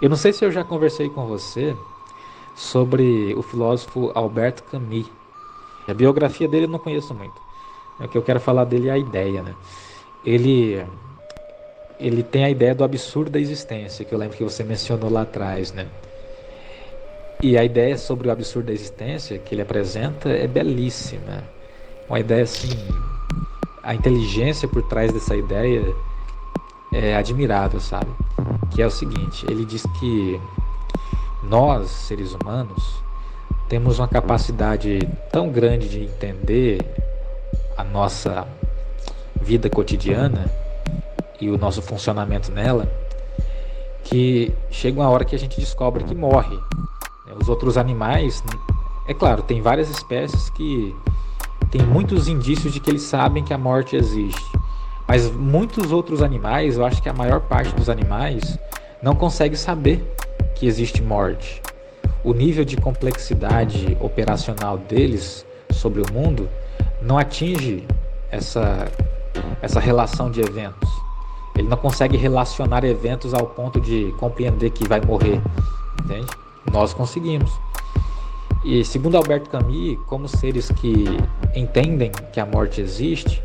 Eu não sei se eu já conversei com você sobre o filósofo Albert Camus. A biografia dele eu não conheço muito. O que eu quero falar dele é a ideia, né? Ele, ele tem a ideia do absurdo da existência, que eu lembro que você mencionou lá atrás, né? E a ideia sobre o absurdo da existência que ele apresenta é belíssima. Uma ideia assim, a inteligência por trás dessa ideia é admirável, sabe? Que é o seguinte, ele diz que nós, seres humanos, temos uma capacidade tão grande de entender a nossa vida cotidiana e o nosso funcionamento nela, que chega uma hora que a gente descobre que morre. Os outros animais, é claro, tem várias espécies que tem muitos indícios de que eles sabem que a morte existe. Mas muitos outros animais, eu acho que a maior parte dos animais, não consegue saber que existe morte. O nível de complexidade operacional deles sobre o mundo não atinge essa, essa relação de eventos. Ele não consegue relacionar eventos ao ponto de compreender que vai morrer, entende? Nós conseguimos. E segundo Albert Camus, como seres que entendem que a morte existe,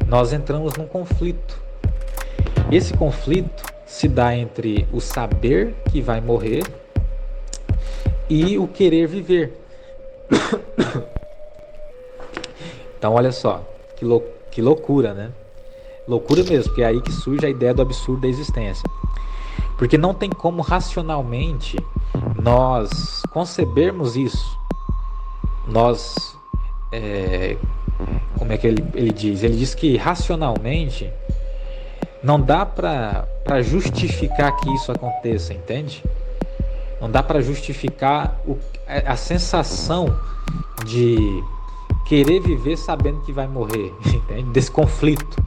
nós entramos num conflito. Esse conflito se dá entre o saber que vai morrer e o querer viver. Então, olha só, que loucura, né? Loucura mesmo, porque é aí que surge a ideia do absurdo da existência. Porque não tem como racionalmente nós concebermos isso. Nós, como é que ele diz? Ele diz que racionalmente não dá para justificar que isso aconteça, entende? Não dá para justificar a sensação de querer viver sabendo que vai morrer, entende? Desse conflito.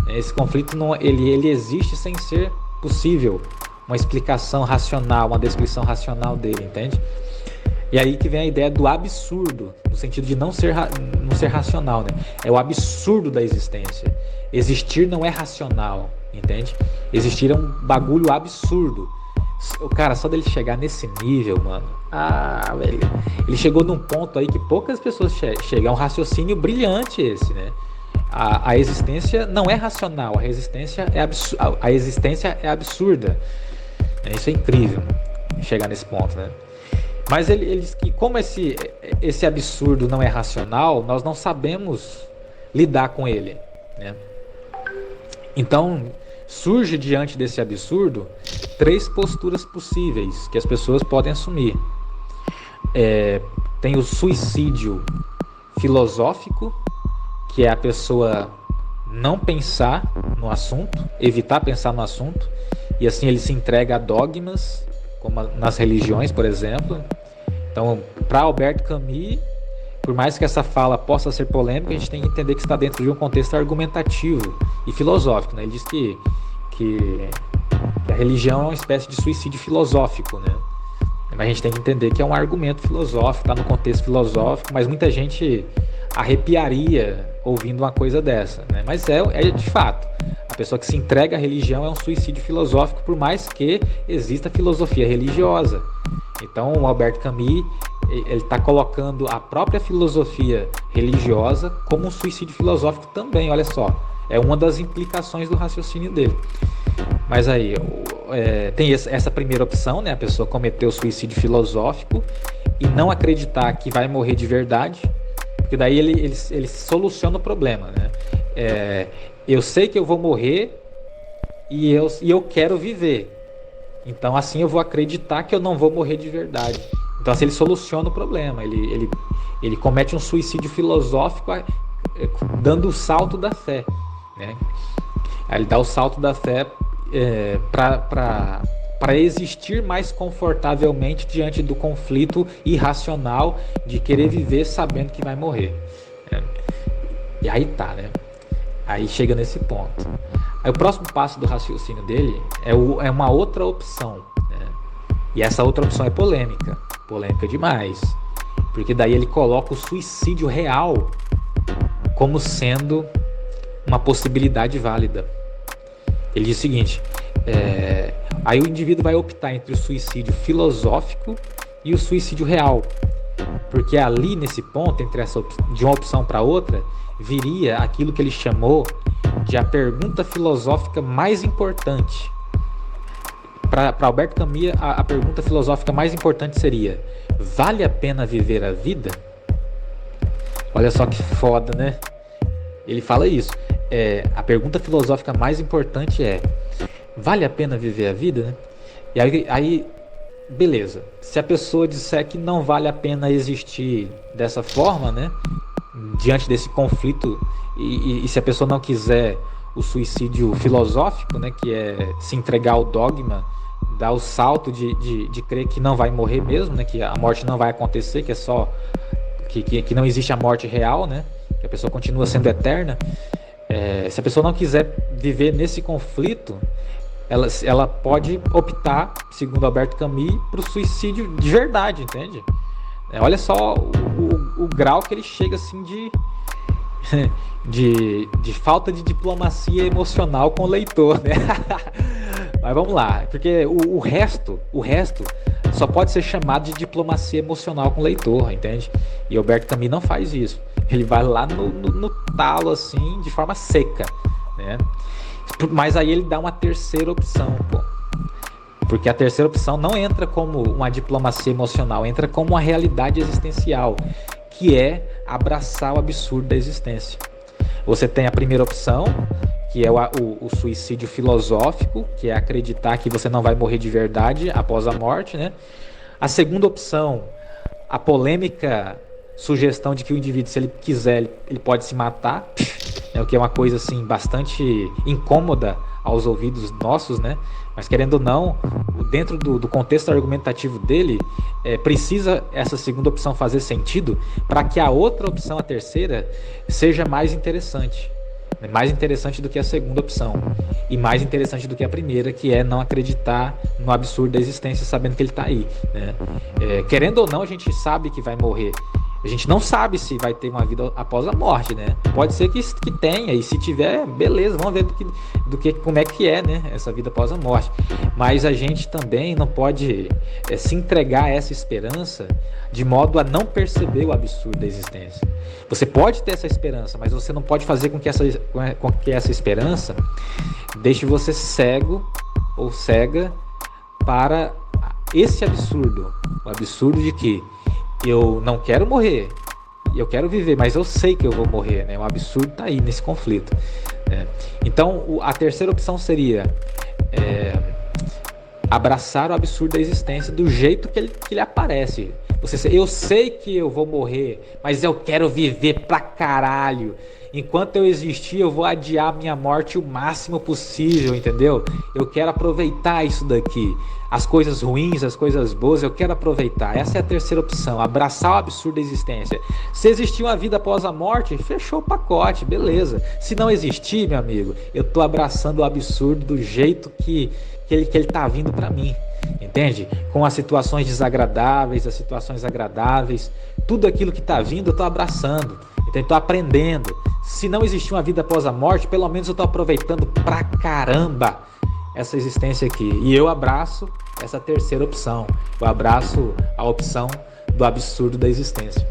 Esse conflito não, ele existe sem ser possível uma explicação racional, uma descrição racional dele, entende? E aí que vem a ideia do absurdo, no sentido de não ser racional, né? É o absurdo da existência. Existir não é racional, entende? Existir é um bagulho absurdo. O cara, só dele chegar nesse nível, mano. Ah, velho. Ele chegou num ponto aí que poucas pessoas chegam. É um raciocínio brilhante esse, né? A existência não é racional. A existência é absurda. Isso é incrível, chegar nesse ponto, né? Mas ele diz que como esse absurdo não é racional, nós não sabemos lidar com ele, né? Então, surge diante desse absurdo três posturas possíveis que as pessoas podem assumir. Tem o suicídio filosófico, que é a pessoa não pensar no assunto, evitar pensar no assunto, e assim ele se entrega a dogmas, como nas religiões, por exemplo. Então, para Albert Camus, por mais que essa fala possa ser polêmica, a gente tem que entender que está dentro de um contexto argumentativo e filosófico, né? Ele diz que a religião é uma espécie de suicídio filosófico, né? Mas a gente tem que entender que é um argumento filosófico, está no contexto filosófico, mas muita gente arrepiaria ouvindo uma coisa dessa, né? Mas é de fato, a pessoa que se entrega à religião é um suicídio filosófico, por mais que exista filosofia religiosa. Então o Albert Camus ele está colocando a própria filosofia religiosa como um suicídio filosófico também, olha só, é uma das implicações do raciocínio dele. Mas aí tem essa primeira opção, né? A pessoa cometer o suicídio filosófico e não acreditar que vai morrer de verdade, porque daí ele soluciona o problema, né? Eu sei que eu vou morrer e eu quero viver, então assim eu vou acreditar que eu não vou morrer de verdade. Então assim ele soluciona o problema, ele comete um suicídio filosófico dando o salto da fé, né? Aí ele dá o salto da fé para existir mais confortavelmente diante do conflito irracional de querer viver sabendo que vai morrer. E aí tá, né? Aí chega nesse ponto. Aí o próximo passo do raciocínio dele é uma outra opção, né? E essa outra opção é polêmica demais, porque daí ele coloca o suicídio real como sendo uma possibilidade válida. Ele diz o seguinte: Aí o indivíduo vai optar entre o suicídio filosófico e o suicídio real. Porque ali, nesse ponto, de uma opção para outra, viria aquilo que ele chamou de a pergunta filosófica mais importante. Para Albert Camus, a pergunta filosófica mais importante seria: vale a pena viver a vida? Olha só que foda, né? Ele fala isso. A pergunta filosófica mais importante é: vale a pena viver a vida? Né? E aí, beleza. Se a pessoa disser que não vale a pena existir dessa forma, né? Diante desse conflito, e se a pessoa não quiser o suicídio filosófico, né? Que é se entregar ao dogma, dar o salto de crer que não vai morrer mesmo, né? Que a morte não vai acontecer, que é só que não existe a morte real, né? Que a pessoa continua sendo eterna. Se a pessoa não quiser viver nesse conflito, ela pode optar, segundo Albert Camus, para o suicídio de verdade, entende? Olha só o grau que ele chega assim de falta de diplomacia emocional com o leitor, né? Mas vamos lá, porque o resto só pode ser chamado de diplomacia emocional com o leitor, entende? E Albert Camus não faz isso. Ele vai lá no talo, assim, de forma seca, né? Mas aí ele dá uma terceira opção, pô. Porque a terceira opção não entra como uma diplomacia emocional, entra como uma realidade existencial, que é abraçar o absurdo da existência. Você tem a primeira opção, que é o suicídio filosófico, que é acreditar que você não vai morrer de verdade após a morte, né? A segunda opção, a polêmica sugestão de que o indivíduo, se ele quiser, ele pode se matar, né? O que é uma coisa assim bastante incômoda aos ouvidos nossos, né? Mas querendo ou não, dentro do contexto argumentativo dele, precisa essa segunda opção fazer sentido para que a outra opção, a terceira, seja mais interessante. Mais interessante do que a segunda opção. E mais interessante do que a primeira, que é não acreditar no absurdo da existência, sabendo que ele está aí, né? Querendo ou não, a gente sabe que vai morrer. A gente não sabe se vai ter uma vida após a morte, né? Pode ser que tenha, e se tiver, beleza, vamos ver como é que é, né? Essa vida após a morte. Mas a gente também não pode se entregar a essa esperança de modo a não perceber o absurdo da existência. Você pode ter essa esperança, mas você não pode fazer com que essa esperança deixe você cego ou cega para esse absurdo. O absurdo de que eu não quero morrer, eu quero viver, mas eu sei que eu vou morrer, né? O absurdo está aí nesse conflito, né? Então, a terceira opção seria abraçar o absurdo da existência do jeito que ele aparece. Eu sei que eu vou morrer, mas eu quero viver pra caralho. Enquanto eu existir, eu vou adiar minha morte o máximo possível, entendeu? Eu quero aproveitar isso daqui. As coisas ruins, as coisas boas, eu quero aproveitar. Essa é a terceira opção, abraçar o absurdo da existência. Se existir uma vida após a morte, fechou o pacote, beleza. Se não existir, meu amigo, eu tô abraçando o absurdo do jeito que ele tá vindo pra mim. Entende? Com as situações desagradáveis, as situações agradáveis, tudo aquilo que está vindo eu estou abraçando, então estou aprendendo. Se não existir uma vida após a morte, pelo menos eu estou aproveitando pra caramba essa existência aqui. E eu abraço essa terceira opção, eu abraço a opção do absurdo da existência.